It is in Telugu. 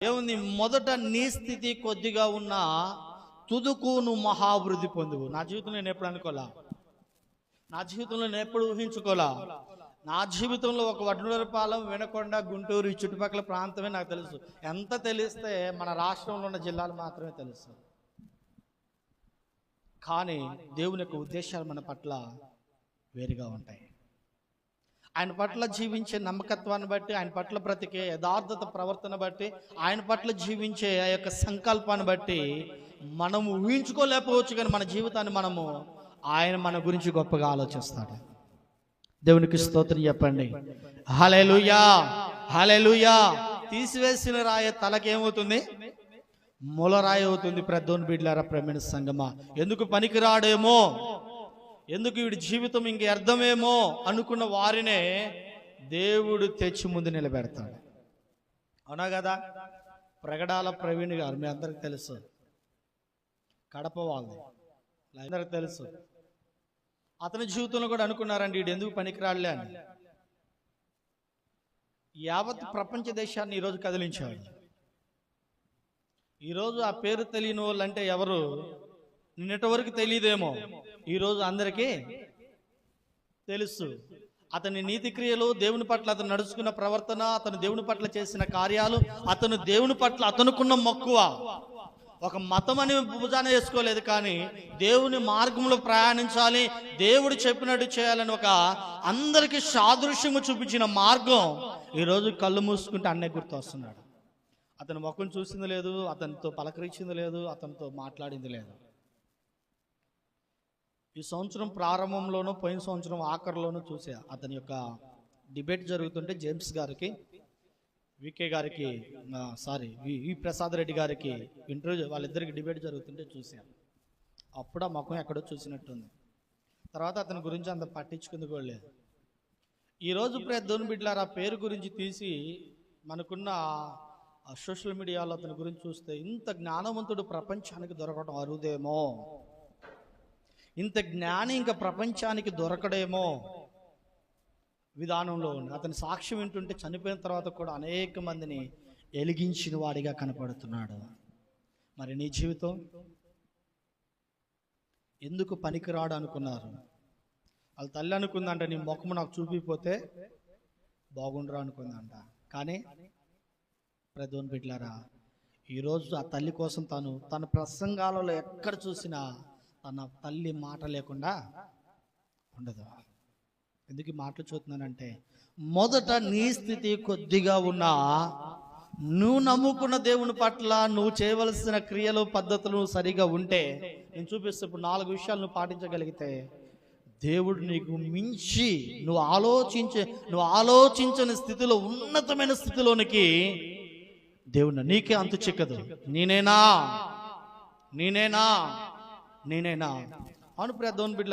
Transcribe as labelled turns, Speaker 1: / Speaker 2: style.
Speaker 1: ఏముంది? మొదట నీ స్థితి కొద్దిగా ఉన్న తుదుకు నువ్వు మహాభివృద్ధి పొందువు. నా జీవితంలో నేను ఎప్పుడు అనుకోలా, నా జీవితంలో నేను ఎప్పుడు ఊహించుకోలా. నా జీవితంలో ఒక వడ్లూరుపాలెం, వినకొండ, గుంటూరు ఈ చుట్టుపక్కల ప్రాంతమే నాకు తెలుసు. ఎంత తెలిస్తే మన రాష్ట్రంలో ఉన్న జిల్లాలు మాత్రమే తెలుసు. కానీ దేవుని యొక్క ఉద్దేశాలు మన పట్ల వేరుగా ఉంటాయి. ఆయన పట్ల జీవించే నమ్మకత్వాన్ని బట్టి, ఆయన పట్ల బ్రతికే యథార్థత ప్రవర్తన బట్టి, ఆయన పట్ల జీవించే ఆ యొక్క సంకల్పాన్ని బట్టి మనము ఊహించుకోలేకపోవచ్చు. కానీ మన జీవితాన్ని ఆయన మన గురించి గొప్పగా ఆలోచిస్తాడు. దేవునికి స్తోత్రం చెప్పండి. హల్లెలూయా, హల్లెలూయా. తీసివేసిన రాయి తలకేమవుతుంది? మూలరాయి అవుతుంది. ప్రద్దోని బిడ్డలారా, ప్రేమైన సంగమా, ఎందుకు పనికిరాడేమో, ఎందుకు వీడి జీవితం ఇంక అర్థమేమో అనుకున్న వారినే దేవుడు తెచ్చి ముందు నిలబెడతాడు. అవునా కదా? ప్రగడాల ప్రవీణ్ గారు మీ అందరికి తెలుసు, కడప వాళ్ళు అందరికి తెలుసు. అతని జీవితంలో కూడా అనుకున్నారండి వీడు ఎందుకు పనికిరాడలే అని. యావత్ ప్రపంచ దేశాన్ని ఈరోజు కదిలించాడు. ఈరోజు ఆ పేరు తెలియని వాళ్ళు అంటే ఎవరు? నిన్నటి వరకు తెలియదేమో, ఈరోజు అందరికీ తెలుసు. అతని నీతి క్రియలు, దేవుని పట్ల అతను నడుచుకున్న ప్రవర్తన, అతను దేవుని పట్ల చేసిన కార్యాలు, అతను దేవుని పట్ల అతనుకున్న మక్కువ. ఒక మతం అని భుజాన వేసుకోలేదు, కానీ దేవుని మార్గంలో ప్రయాణించాలి, దేవుడు చెప్పినట్టు చేయాలని ఒక అందరికీ సాదృశ్యము చూపించిన మార్గం ఈరోజు కళ్ళు మూసుకుంటే అన్నే గుర్తు వస్తున్నాడు. అతని ముఖం చూసింది లేదు, అతనితో పలకరించింది లేదు, అతనితో మాట్లాడింది లేదు. ఈ సంవత్సరం ప్రారంభంలోనూ, పోయిన సంవత్సరం ఆఖరిలోనూ చూసా. అతని యొక్క డిబేట్ జరుగుతుంటే జేమ్స్ గారికి, వికే గారికి, వి ప్రసాద్ రెడ్డి గారికి ఇంటర్వ్యూ, వాళ్ళిద్దరికి డిబేట్ జరుగుతుంటే చూశాను. అప్పుడు ఆ ముఖం ఎక్కడో చూసినట్టుంది. తర్వాత అతని గురించి అంత పట్టించుకుంది కూడా లేదు. ఈరోజు ప్రద్దోని బిడ్డలారా, ఆ పేరు గురించి తీసి మనకున్న సోషల్ మీడియాలో అతని గురించి చూస్తే, ఇంత జ్ఞానవంతుడు ప్రపంచానికి దొరకడం అరుదేమో, ఇంత జ్ఞాని ఇంకా ప్రపంచానికి దొరకడేమో విధానంలో ఉంది. అతని సాక్ష్యం వింటుంటే చనిపోయిన తర్వాత కూడా అనేక మందిని ఎలిగించిన వాడిగా కనపడుతున్నాడు. మరి నీ జీవితం ఎందుకు పనికిరాడు అనుకున్నారు? వాళ్ళ తల్లి అనుకుందంట, నీ ముఖము నాకు చూపిపోతే బాగుండరా అనుకుందంట. కానీ ప్రద్దోని బిడ్డలారా, ఈరోజు ఆ తల్లి కోసం తన ప్రసంగాలలో ఎక్కడ చూసినా తన తల్లి మాట లేకుండా ఉండదు. ఎందుకు మాటలు చూస్తున్నానంటే, మొదట నీ స్థితి కొద్దిగా ఉన్నా, నువ్వు నమ్ముకున్న దేవుని పట్ల నువ్వు చేయవలసిన క్రియలు, పద్ధతులు సరిగా ఉంటే, నేను చూపిస్తే ఇప్పుడు 4 విషయాలు నువ్వు పాటించగలిగితే, దేవుడు నీకు మించి నువ్వు ఆలోచించని స్థితిలో, ఉన్నతమైన స్థితిలోనికి దేవుడు నీకే అంతు చిక్కదు. నేనేనా అవును ప్రద్దోని బిడ్డ.